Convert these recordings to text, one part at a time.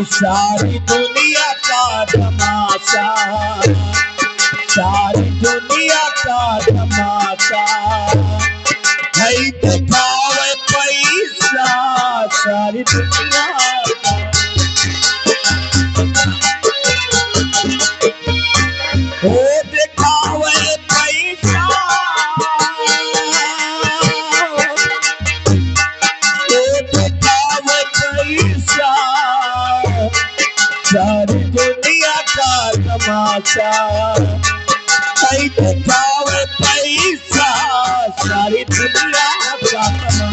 सारी दुनिया का तमाशा, सारी दुनिया का तमाशा है दिखावे पैसा, सारी दुनिया का वो दिखावे पैसा, वो दिखावे पैसा, सारी दुनिया का तमाशा है दिखावे पैसा, सारी दुनिया का तमाशा।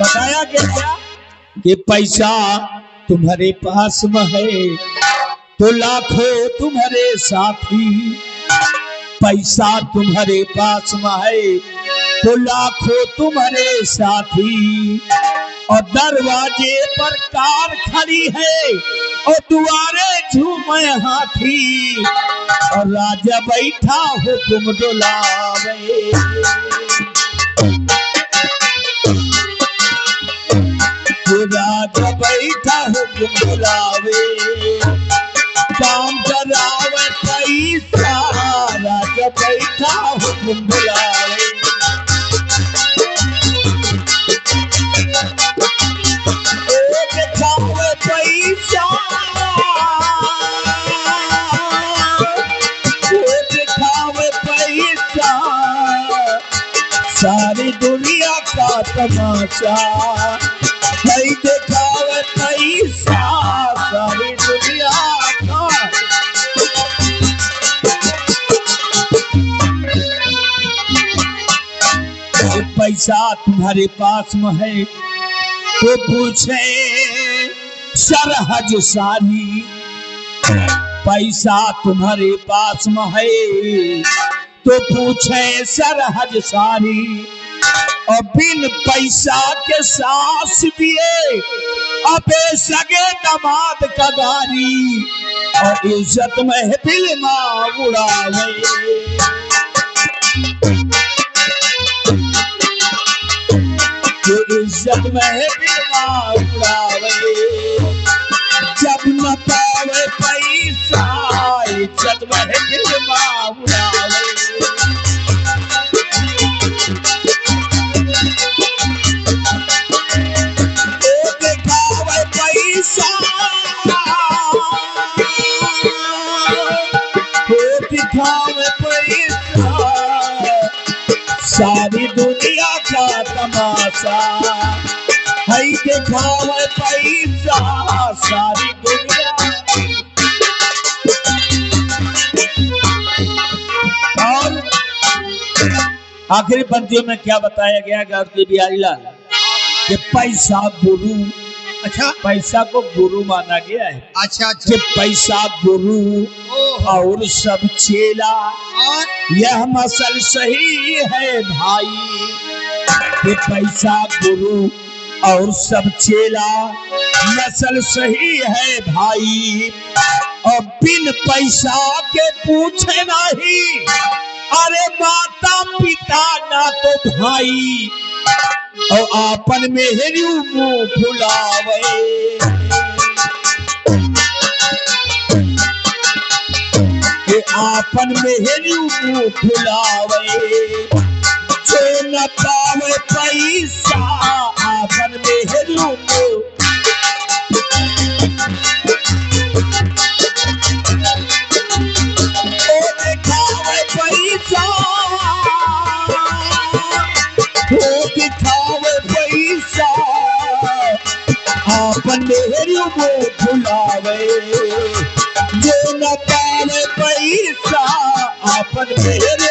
बताया गया कि पैसा तुम्हारे पास में है तो लाखों तुम्हारे साथी, पैसा तुम्हारे पास में है तो लाखों तुम्हारे साथी, और दरवाजे पर कार खड़ी है और दुआरे झूमे हाथी, और राजा बैठा हुक्म डुलावे, राजा बैठा हुक्म डुलावे, काम करावे पैसा, राजा बैठा हुक्म डुलावे। दिखावे पैसा, दिखावे पैसा, सारी दुनिया का तमाशा है दिखावे पैसा, सारी दुनिया का। पैसा तुम्हारे पास में है तो पूछे सरहज सारी, पैसा तुम्हारे पास में है तो पूछे सरहज सारी, और बिन पैसा के सांस दिए अबे सगे दामाद का गारी, और इज्जत महफिल में उड़ावे, इज्जत महफिल में उड़ावे, जब न पावे पैसा इज्जत महफिल में उड़ावे। सारी दुनिया का तमाशा है दिखावे पैसा, सारी दुनिया। और आखिरी पंक्तियों में क्या बताया गया गार्गी बिहारी लाल कि पैसा गुरु, अच्छा पैसा को गुरु माना गया है, अच्छा अच्छा, कि पैसा गुरु और सब चेला, यह मसल सही है भाई, कि पैसा गुरु और सब चेला नस्ल सही है भाई, और बिन पैसा के पूछे नहीं, अरे माता पिता ना तो भाई, और आपन मेहरी मुंह फुलावे, आपन मेहरी मुंह फुलावे, जो न पावे पैसा आपन मेहरी मुंह। ओ दिखावे पैसा, ओ दिखावे पैसा, आपन मेहरी मुंह फुलावे, जो न पावे पैसा आपन मेरे।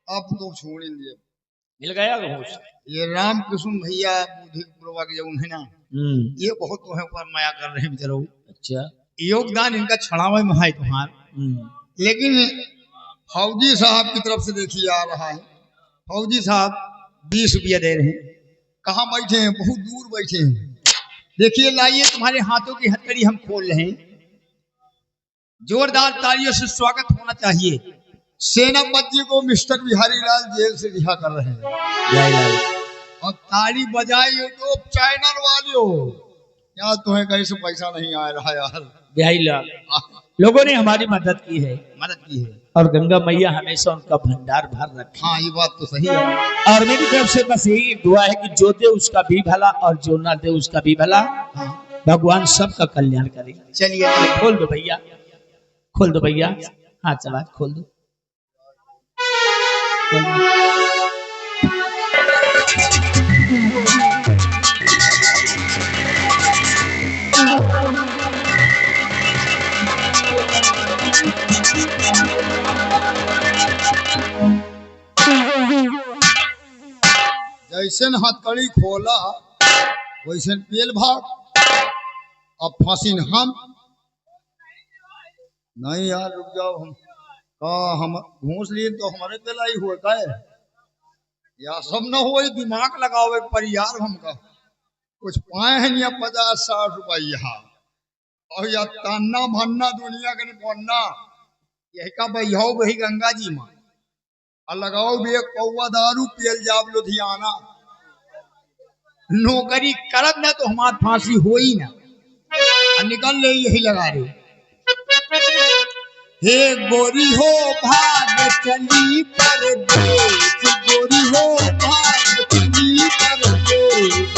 अब तो छोड़ दिए, मिल गया होश। ये राम कृष्ण भैया बुद्धिपुरवा के जो है ना, ये बहुत तो है ऊपर माया कर रहे हैं बेचारो। अच्छा, योगदान इनका छड़ावे में है तुम्हार, लेकिन फौजी साहब की तरफ से देखिए आ रहा है, फौजी साहब 20 रुपया दे रहे हैं, कहाँ बैठे हैं, बहुत दूर बैठे हैं। देखिए लाइए तुम्हारे हाथों की हथकड़ी हम खोल रहे हैं। जोरदार तालियों से स्वागत होना चाहिए। सेनापति को मिस्टर बिहारी लाल जेल से रिहा कर रहे हैं और ताली बजाए यूट्यूब चैनल वालों, यार तुम्हें कहीं से पैसा नहीं आ रहा यार। बिहारी लाल लोगों ने हमारी मदद की है और गंगा मैया हमेशा उनका भंडार भर रखे। हाँ ये बात तो सही है। और मेरी तरफ से बस यही एक दुआ है कि जो दे उसका भी भला और जो ना दे उसका भी भला। भगवान सबका कल्याण करे। चलिए खोल दो भैया, खोल दो भैया, हाँ चला खोल दो। जैसे हथकड़ी खोला वैसे पेल भाग। अब फांसी हम नहीं यार, रुक जाओ। हम घूस लिए तो हमारे पेलाई हुए का या सब न हो, दिमाग लगाओ पर यार। हमका कुछ पाए हैं या 50-60 रुपया और या ताना भन्ना दुनिया के नहीं पन्ना यही का बहियाओ वही गंगा जी माँ और लगाओ भी एक पौवा दारू पियल जाब लुधियाना। नौकरी करब ना तो हमार फांसी हो ही ना, निकल ले यही लगा रहे। हे गोरी हो भाग चली परदेश, गोरी हो भाग चली परदेश।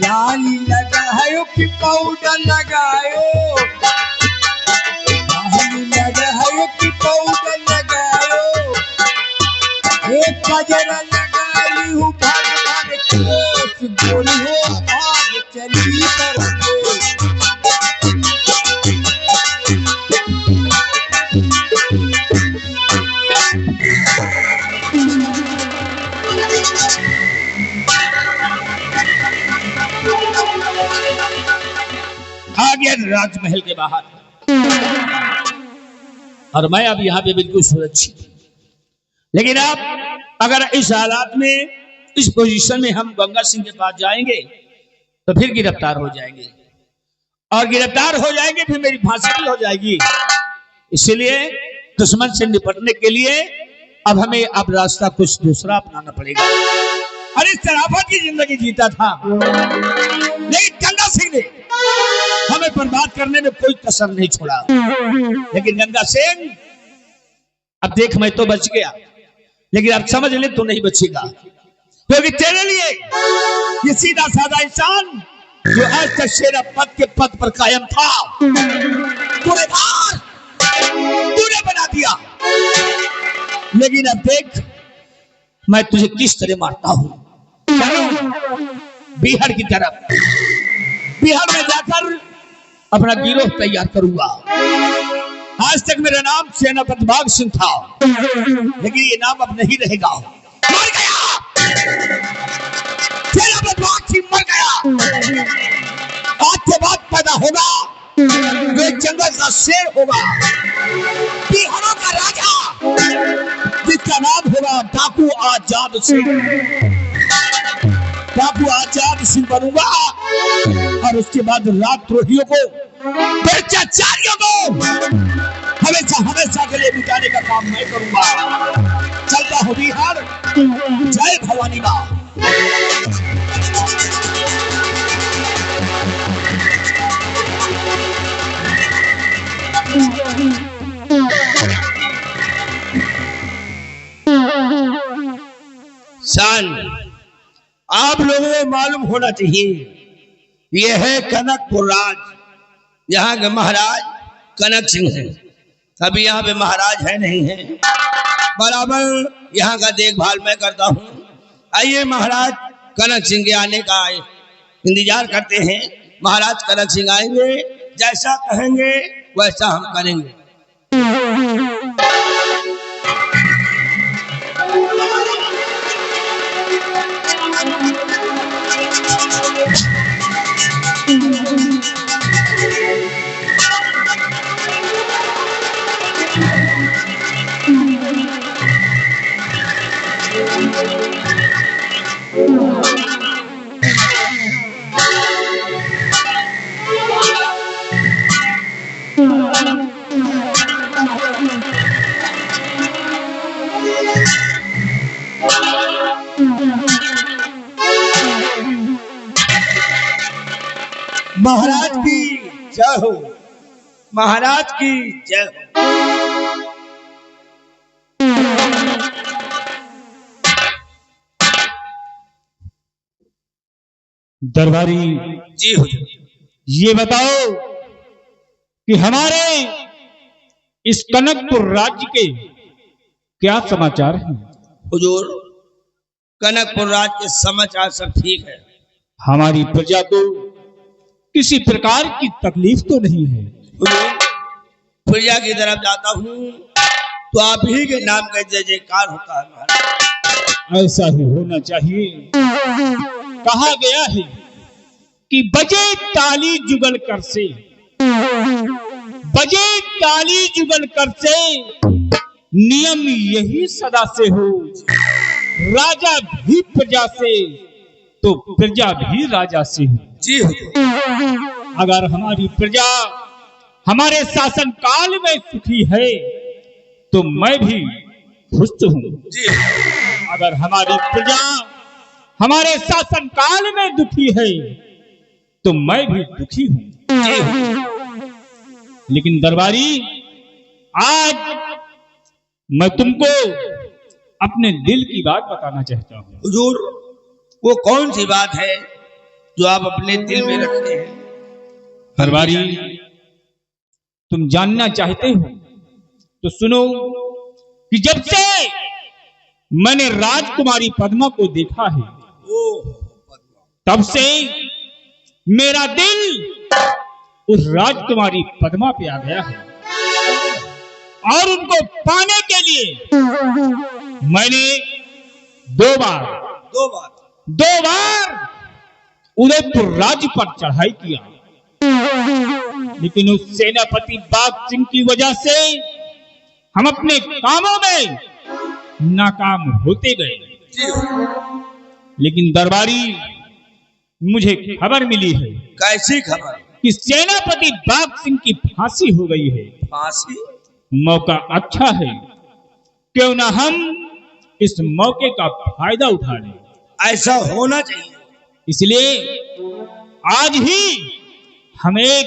लाली लगायो कि पाउडर लगायो, लाली लगायो कि पाउडर लगायो, एक गजरा लगाई हूँ भाग भाग केस, गोरी हो भाग चली परदेश। आ गया राजमहल के बाहर और मैं अब यहाँ पे बिल्कुल सुरक्षित। लेकिन आप अगर इस हालात में, इस पोजीशन में हम गंगा सिंह के पास जाएंगे तो फिर गिरफ्तार हो जाएंगे और गिरफ्तार हो जाएंगे फिर मेरी फांसी भी हो जाएगी। इसलिए दुश्मन से निपटने के लिए अब हमें अब रास्ता कुछ दूसरा अपनाना पड़ेगा। और इस शराफत की जिंदगी जीता था, लेकिन गंगा सिंह ने हमें बर्बाद करने में कोई कसर नहीं छोड़ा। लेकिन गंगा सिंह अब देख, मैं तो बच गया, लेकिन अब समझ ले तो नहीं बचेगा, क्योंकि तेरे लिए ये सीधा साधा इंसान जो आज तक शेरा पद के पद पर कायम था, तूने बना दिया। लेकिन अब देख मैं तुझे किस तरह मारता हूं। बिहार की तरफ, बिहार में जाकर अपना गिरोह तैयार करूंगा। आज तक मेरा नाम सेनापति बाग सिंह था, लेकिन ये नाम अब नहीं रहेगा। मर गया सेनापति बाग सिंह, मर गया। आज के बाद पैदा होगा वो एक जंगल का शेर होगा, बिहारों का राजा, जिसका नाम होगा डाकू आजाद सिंह। डाकू आजाद सिंह बनूंगा और उसके बाद राजद्रोहियों को, भ्रष्टाचारियों को हमेशा हमेशा के लिए मिटाने का काम मैं करूंगा। चलता हूं बिहार। जय भवानी मां। सन आप लोगों को मालूम होना चाहिए, यह है कनकपुर राज। यहाँ के महाराज कनक सिंह हैं। अभी यहाँ पे महाराज है नहीं है, बराबर यहाँ का देखभाल मैं करता हूँ। आइए महाराज कनक सिंह के आने का इंतजार करते हैं। महाराज कनक सिंह आएंगे, जैसा कहेंगे वैसा हम करेंगे। महाराज की जय हो, महाराज की जय हो। दरबारी जी हुजूर, ये बताओ कि हमारे इस कनकपुर राज्य के क्या समाचार हैं? हुजूर, कनकपुर राज्य के समाचार सब ठीक है। हमारी प्रजा को किसी प्रकार की तकलीफ तो नहीं है? हुजूर, प्रजा की तरफ जाता हूँ तो आप ही के नाम का जय जयकार होता है महाराज। ऐसा ही होना चाहिए। कहा गया है कि बजे ताली जुगल कर से, बजे ताली जुगल कर से, नियम यही सदा से हो। राजा भी प्रजा से तो प्रजा भी राजा से हो। जी हुजूर, अगर हमारी प्रजा हमारे शासन काल में सुखी है तो मैं भी खुश हूँ। जी, अगर हमारी प्रजा हमारे शासन काल में दुखी है तो मैं भी दुखी हूँ। जी, लेकिन दरबारी, आज मैं तुमको अपने दिल की बात बताना चाहता हूँ। हुजूर, वो कौन सी बात है जो आप अपने दिल में रखते हैं? दरबारी, तुम जानना चाहते हो तो सुनो कि जब से मैंने राजकुमारी पद्मा को देखा है, तब से मेरा दिल उस राजकुमारी पद्मा पे आ गया है और उनको पाने के लिए मैंने दो बार उदयपुर राज्य पर चढ़ाई किया, लेकिन उस सेनापति बाघ सिंह की वजह से हम अपने कामों में नाकाम होते गए। लेकिन दरबारी, मुझे खबर मिली है। कैसी खबर? कि सेनापति बाघ सिंह की फांसी हो गई है। फांसी? मौका अच्छा है, क्यों ना हम इस मौके का फायदा उठा लें। ऐसा होना चाहिए। इसलिए आज ही हम एक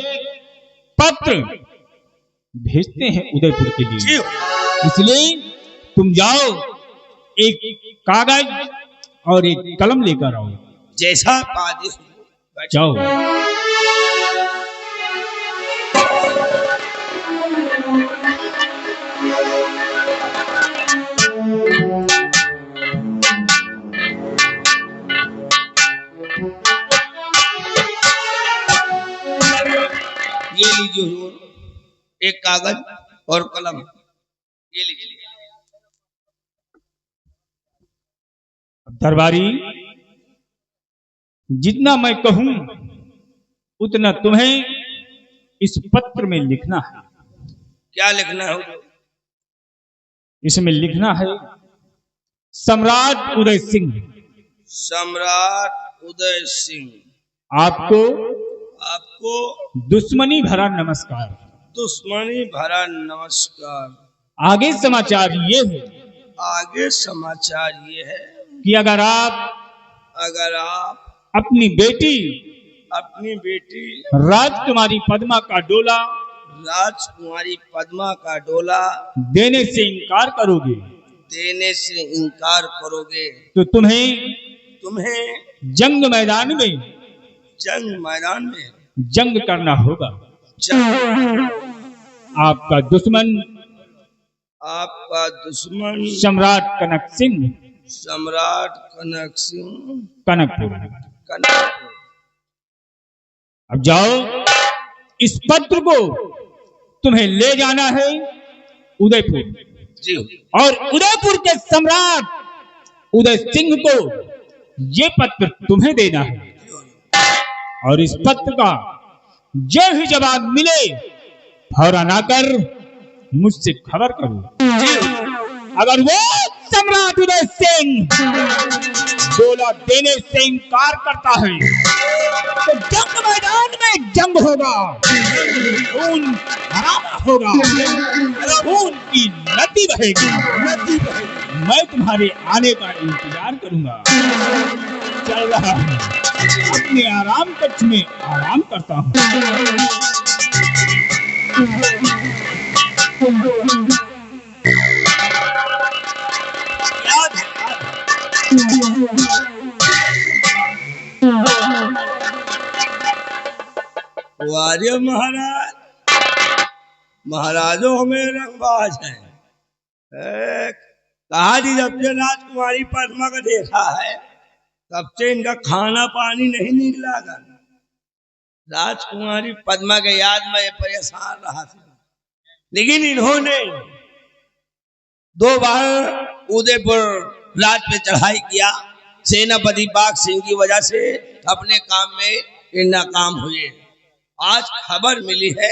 पत्र भेजते हैं उदयपुर के लिए। इसलिए तुम जाओ, एक कागज और एक कलम लेकर आओ। जैसा आदेश हो। जाओ। ये लीजिए हुजूर, एक कागज और कलम, ये लीजिए। दरबारी, जितना मैं कहूं उतना तुम्हें इस पत्र में लिखना है। क्या लिखना है हुजूर? इसमें लिखना है, सम्राट उदय सिंह, सम्राट उदय सिंह, आपको दुश्मनी भरा नमस्कार। दुश्मनी भरा नमस्कार। आगे समाचार ये है, आगे समाचार ये है कि अगर आप अपनी बेटी राजकुमारी पद्मा का डोला देने से इनकार करोगे तो तुम्हें जंग मैदान में जंग करना होगा। आपका दुश्मन सम्राट कनक सिंह, कनकपुर। अब जाओ, इस पत्र को तुम्हें ले जाना है उदयपुर जी, और उदयपुर के सम्राट उदय सिंह को ये पत्र तुम्हें देना है। और इस पत्र का जो भी जवाब मिले फौरन आकर मुझसे खबर करो। अगर वो सम्राट उदय सिंह डोला देने से इनकार करता है तो जंग मैदान में जंग होगा, खून खराबा होगा, खून की नदी बहेगी। मैं तुम्हारे आने का इंतजार करूंगा। चल रहा हूँ, अपने आराम कक्ष में आराम करता हूँ। वारे महाराज, महाराजों हमें रंगबाज है। कहा जी जब से राजकुमारी पद्मा का देखा है तब से इनका खाना पानी नहीं निकला कर। राजकुमारी पद्मा के याद में ये परेशान रहा था, लेकिन इन्होंने 2 बार उदयपुर राज पे चढ़ाई किया। सेनापति बाघ सिंह की वजह से अपने काम में ये नाकाम हुए। आज खबर मिली है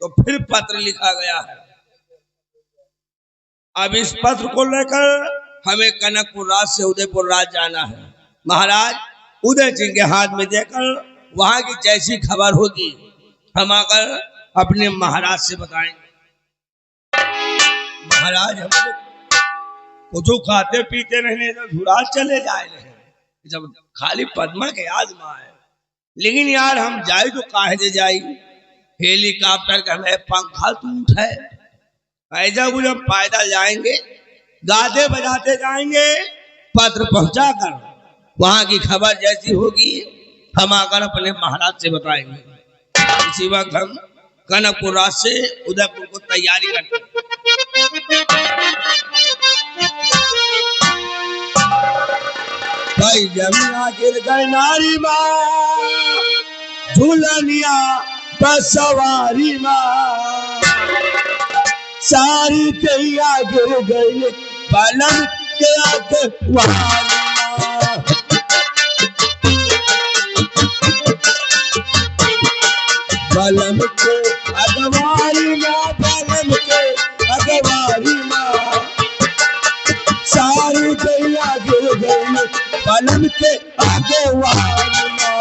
तो फिर पत्र लिखा गया है। अब इस पत्र को लेकर हमें कनकपुर राज से उदयपुर राज जाना है। महाराज उदय सिंह के हाथ में देकर वहां की जैसी खबर होगी हम आकर अपने महाराज से बताएंगे। महाराज हम कुछ खाते पीते रहने तो धुराज चले जाए रहे, जब खाली पद्मा के याद में आए। लेकिन यार हम जाए तो काहे दे जाई, हेलीकॉप्टर का हमें पंखा टूट है। ऐसा कुछ हम पैदल जाएंगे, गाते बजाते जाएंगे, पत्र पहुंचा कर वहां की खबर जैसी होगी हम आकर अपने महाराज से बताएंगे। इसी वक्त हम कनकपुर राज से उदयपुर को तैयारी करते हैं। भाई जमुना गिर गई नारी माँ, झूलनिया बसवारी माँ, सारी कैया गिर गई पलंग के आगे वारी माँ। पलंग के अगवारी माँ, पलंग के अगवारी माँ, सारी कैया गिर गई पलंग के आगे वारी माँ।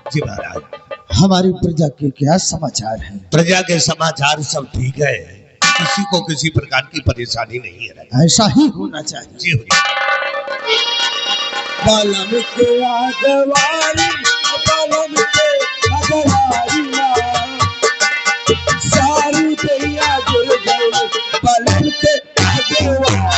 जी महाराज, हमारी प्रजा के क्या समाचार हैं? प्रजा के समाचार सब ठीक है, किसी को किसी प्रकार की परेशानी नहीं है। ऐसा ही होना चाहिए। जी पलंग के अगवारी, पलंग के अगवारी माँ, सारी कैया गिर गई पलंग के आगे वारी माँ।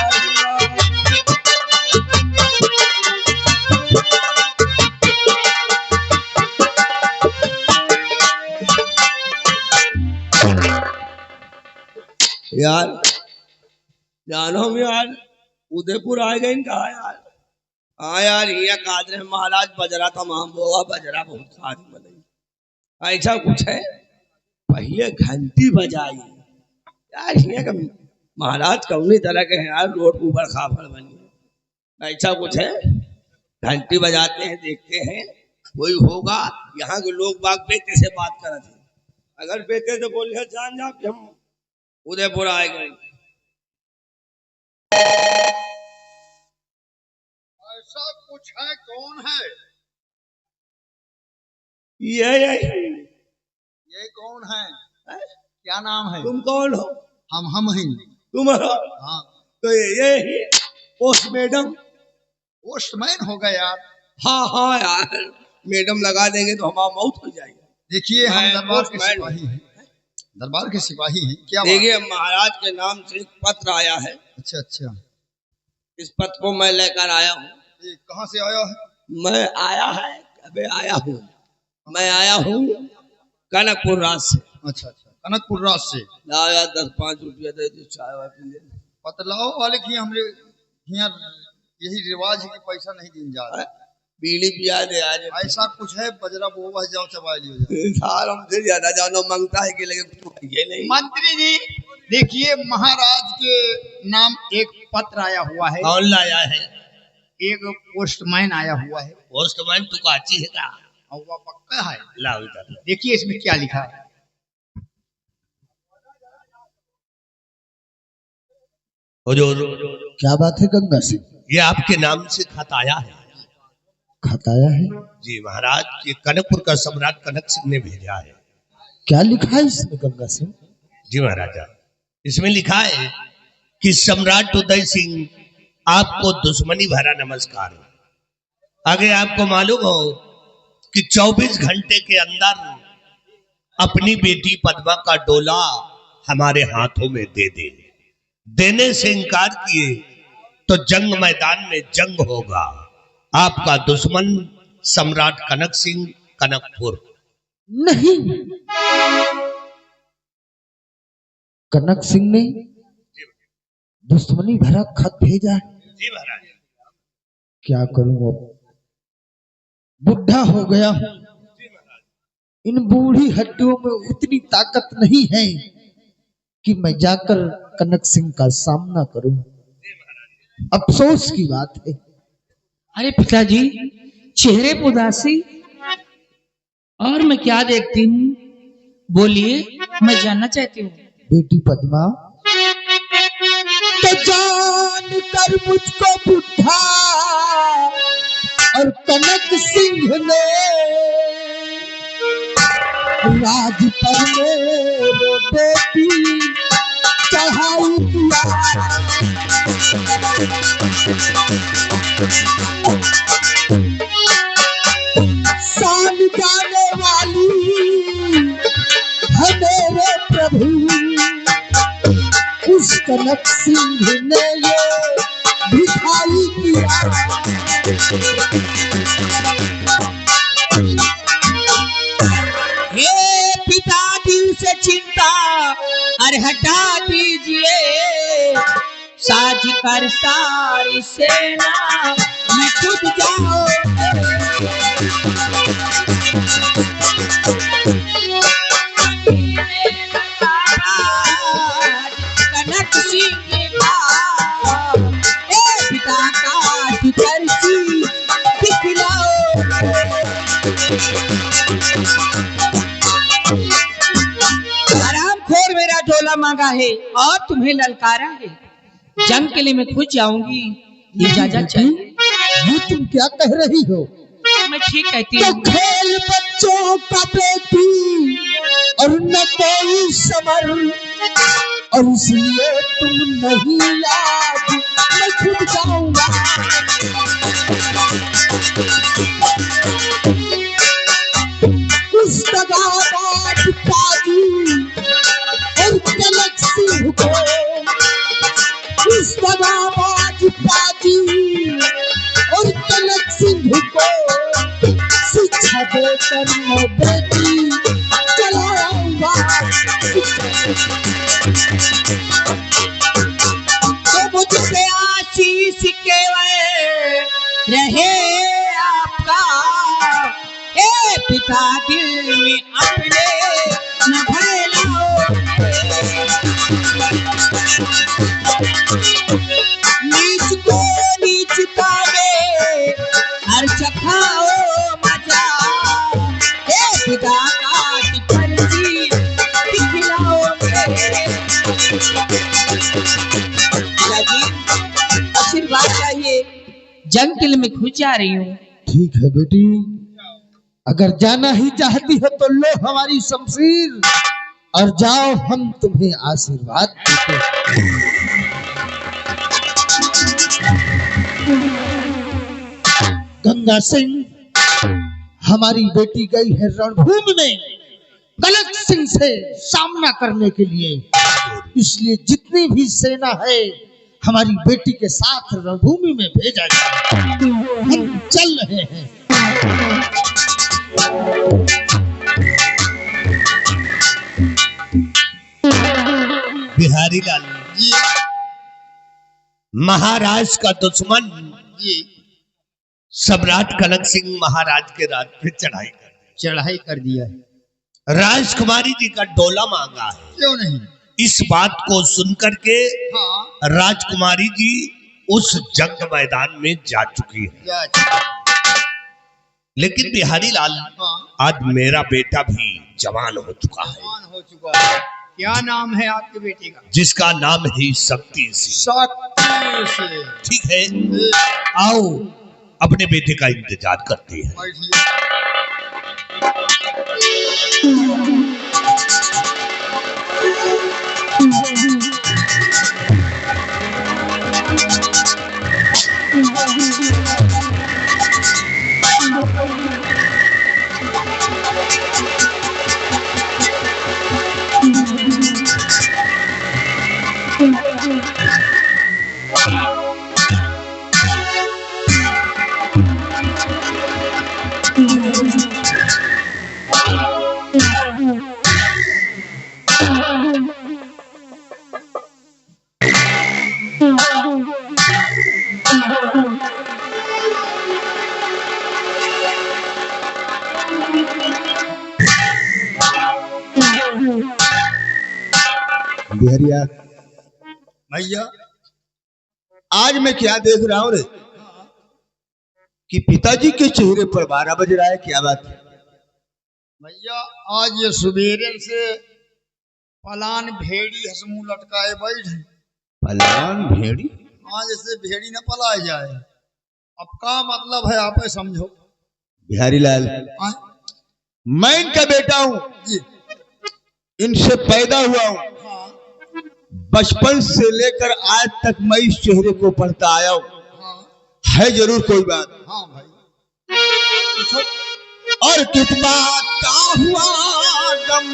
यार जानो हम यार उदयपुर आ गए कहा यार। हाँ यार ये कादरे महाराज बजरा तमाम होगा, बजरा बहुत खाद बनी। ऐसा कुछ है पहले घंटी बजाई यार, ये का महाराज कौनी तरह के हैं यार, रोड ऊपर खाफड़ बनी। ऐसा कुछ है घंटी बजाते हैं, देखते हैं कोई होगा। यहाँ के लोग बाग बेटे से बात कर रहे थे, अगर बेटे तो बोले जान जा कि हम उदयपुर आए गए। ऐसा कुछ है, कौन है ये कौन है? क्या नाम है? तुम कौन हो? हम ही। तुम हो? हाँ। तो ये ही पोस्ट मैडम। पोस्टमैन होगा यार। हाँ हाँ यार, मैडम लगा देंगे तो हमारा मौत हो जाएगा। देखिए हम दरबार के सिपाही हैं, दरबार के सिपाही हैं। क्या देखिए महाराज के नाम से एक पत्र आया है। अच्छा अच्छा, इस पत्र को मैं लेकर आया हूँ। कहाँ से आया है? मैं आया हूँ कनकपुर राज से। अच्छा अच्छा, कनकपुर राज से लाओ यार 10-5 रुपया दे दो, चाय वाय पी ले। पतलाओ वाले की हमरे यहाँ यही रिवाज है कि पैसा नहीं दिन जा रहा। बीड़ी पिया दे आज। ऐसा कुछ है बजरा वो बस जाओ चबा लियो सार हमसे ज्यादा जानो मांगता है कि लेकिन ये नहीं। मंत्री जी देखिए, महाराज के नाम एक पत्र आया हुआ है। कौन लाया है? एक पोस्टमैन आया हुआ है। पोस्टमैन तू काची है का? और वह पक्का है। लाओ इधर। देखिए इसमें क्या लिखा है। हुजूर, क्या बात है गंगा सिंह? ये आपके नाम से खत आया है। खत आया है? जी महाराज, ये कनकपुर का सम्राट कनक सिंह ने भेजा है। क्या लिखा है इसमें गंगा सिंह? जी महाराजा, इसमें लिखा है कि सम्राट उदय सिंह आपको दुश्मनी भरा नमस्कार। आगे आपको मालूम हो कि 24 घंटे के अंदर अपनी बेटी पद्मा का डोला हमारे हाथों में दे दे। देने से इनकार किए तो जंग मैदान में जंग होगा। आपका दुश्मन सम्राट कनक सिंह, कनकपुर। नहीं, कनक सिंह ने दुश्मनी भरा खत भेजा है? जी महाराज। क्या करूं अब, बुढ़ा हो गया हूं, इन बूढ़ी हड्डियों में उतनी ताकत नहीं है कि मैं जाकर कनक सिंह का सामना करूं। अफसोस की बात है। अरे पिताजी, चेहरे पर उदासी और मैं क्या देखती हूँ? बोलिए, मैं जानना चाहती हूँ। बेटी पद्मा तो जान कर मुझको बुढ़ा और कनक सिंह ने राज पर मेरे बेटी चढ़ाई किया। शान जाने वाली है मेरे प्रभु, उस कनक सिंह ने ये भिखाई किया। हे पिताजी से चिंता अरे हटा दीजिए, साज कर सारी सेना मैं खुद जाऊं। कनक सिंह का पिता का पर्ची दिखलाओ। आराम खोर मेरा डोला मांगा है और तुम्हें ललकारा है। जंग के लिए मैं खुद जाऊंगी, इजाजत चाहिए। ये तुम क्या कह रही हो? मैं ठीक कहती तो हूँ। खेल बच्चों का बेटी और न कोई समर, और इसलिए तुम नहीं आज मैं खुद जाऊंगा। उस दगाबाज पाजी और कनक सिंह को, उस दगाबाज पाजी और कनक सिंह को शिक्षा देकर मैं बेटी चलाऊंगा। तो मुझसे आशीष केवल रहे आपका, ए पिता दिल में अपने न भैलाओ। नीच को नीच पावे हर चखाओ मजा, ए पिता का पर्ची दिखलाओ। आशीर्वाद चाहिए, जंग के लिए मैं खुद जा रही हूँ। ठीक है बेटी, अगर जाना ही चाहती हो तो लो हमारी शमशीर और जाओ, हम तुम्हें आशीर्वाद देते हैं। गंगा सिंह, हमारी बेटी गई है रणभूमि में कनक सिंह से सामना करने के लिए, इसलिए जितनी भी सेना है हमारी बेटी के साथ रणभूमि में भेजा जाए। हम चल रहे हैं। बिहारी लाल जी, महाराज का दुश्मन जी सम्राट कनक सिंह महाराज के राज पे चढ़ाई कर दिया है। राजकुमारी जी का डोला मांगा है। क्यों नहीं? इस बात को सुनकर के हाँ, राजकुमारी जी उस जंग मैदान में जा चुकी है। जा लेकिन बिहारी लाल, हाँ, आज मेरा बेटा भी जवान हो चुका है। जवान हो चुका है। क्या नाम है आपके बेटे का? जिसका नाम है शक्ति सिंह। शक्ति से। ठीक है, आओ अपने बेटे का इंतजार करते हैं। बैठिए। बिहारिया, भैया आज मैं क्या देख रहा हूँ रे कि पिताजी के चेहरे पर 12 बज रहा है। क्या बात है? भैया आज ये सुबेरे से पलान भेड़ी हसमू लटकाए बैठे। पलान भेड़ी? हाँ, जैसे भेड़ी न पलाए जाए। अब का मतलब है आप समझो। बिहारी लाल, हाँ? मैं इनका बेटा हूँ जी। इनसे पैदा हुआ हूँ। हाँ। बचपन से लेकर आज तक मैं इस चेहरे को पढ़ता आया हूँ। हाँ। है जरूर कोई बात। हाँ भाई। और किस बात का हुआ गम,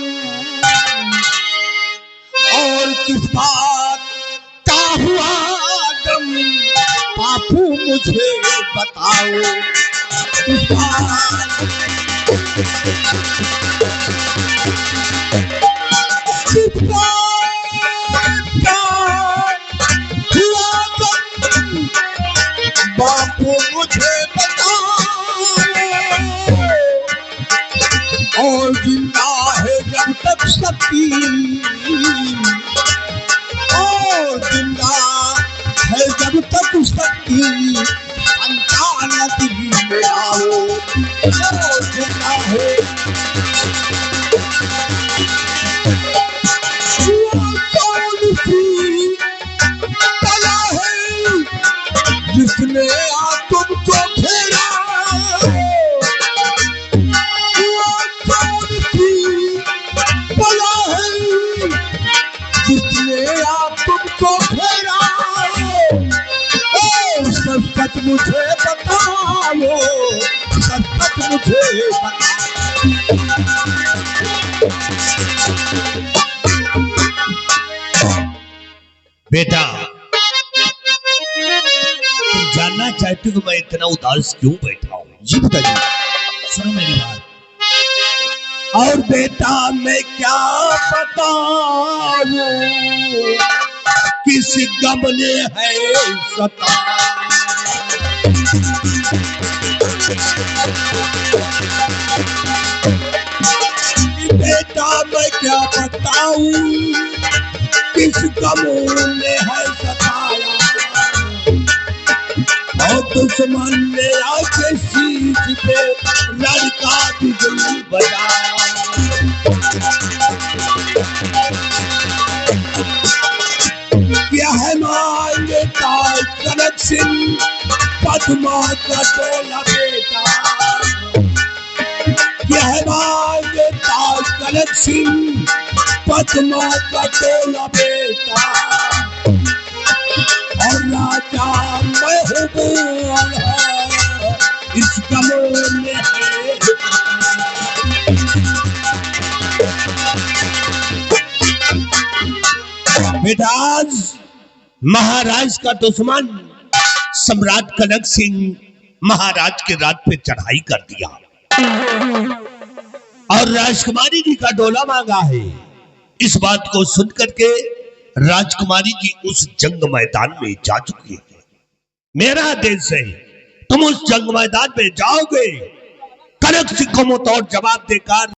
और किस बात का हुआ गम, बापू मुझे बताओ। किस बात का हुआ गम, बापू मुझे बताओ। और जिंदा है जब तक शक्ति, और जिंदा है जब तक शक्ति, संतान नदी में आओ। और जिंदा है कौन सी कला है जिसने आ तुमको घेरा। तुमको घेरा, सच मुझे बताओ, सच मुझे बेटा, तुम जानना चाहते हो कि मैं इतना उदास क्यों बैठा हूँ? जी पिताजी। सुनो मेरी बात। और बेटा मैं क्या बताऊं, किस गम ने है सताया। बेटा मैं क्या बताऊं, किस गम ने है सताया। और दुश्मन ने आके सीट पे लड़का बिजली बजाया। क्या है मांगे कनक सिंह, पद्मा का टोला बेटा। क्या है मांगे कनक सिंह, पद्मा का टोला बेटा। और राजा महबूब है इस गमों में है। बेटाज, महाराज का दुश्मन सम्राट कनक सिंह महाराज के राज पे चढ़ाई कर दिया और राजकुमारी जी का डोला मांगा है। इस बात को सुनकर के राजकुमारी जी उस जंग मैदान में जा चुकी है। मेरा आदेश है, तुम उस जंग मैदान में जाओगे, कनक सिंह को मुंहतोड़ जवाब देकर